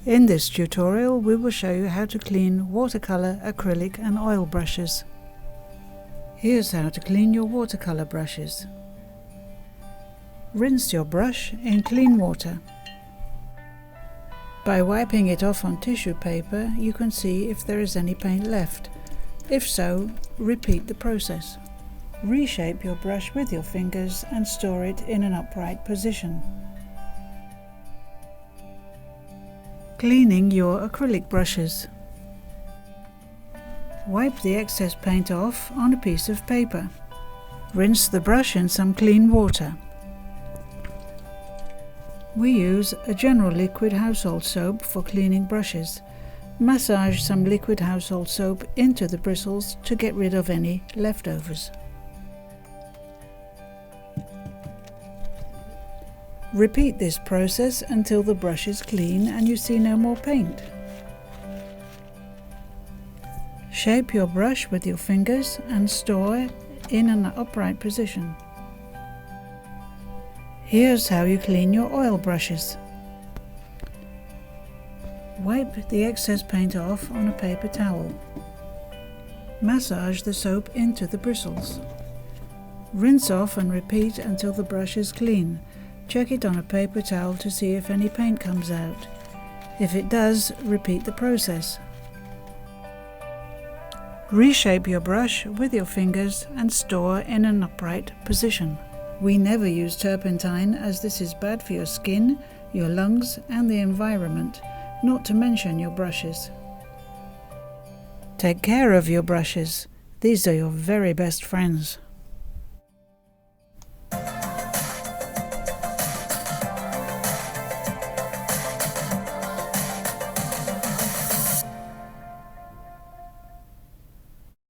In this tutorial we will show you how to clean watercolor, acrylic and oil brushes. Here's how to clean your watercolor brushes. Rinse your brush in clean water. By wiping it off on tissue paper you can see if there is any paint left. If so, repeat the process. Reshape your brush with your fingers and store it in an upright position. Cleaning your acrylic brushes. Wipe the excess paint off on a piece of paper. Rinse the brush in some clean water. We use a general liquid household soap for cleaning brushes. Massage some liquid household soap into the bristles to get rid of any leftovers. Repeat this process until the brush is clean and you see no more paint. Shape your brush with your fingers and store it in an upright position. Here's how you clean your oil brushes. Wipe the excess paint off on a paper towel. Massage the soap into the bristles. Rinse off and repeat until the brush is clean. Check it on a paper towel to see if any paint comes out. If it does, repeat the process. Reshape your brush with your fingers and store in an upright position. We never use turpentine as this is bad for your skin, your lungs and the environment, not to mention your brushes. Take care of your brushes. These are your very best friends.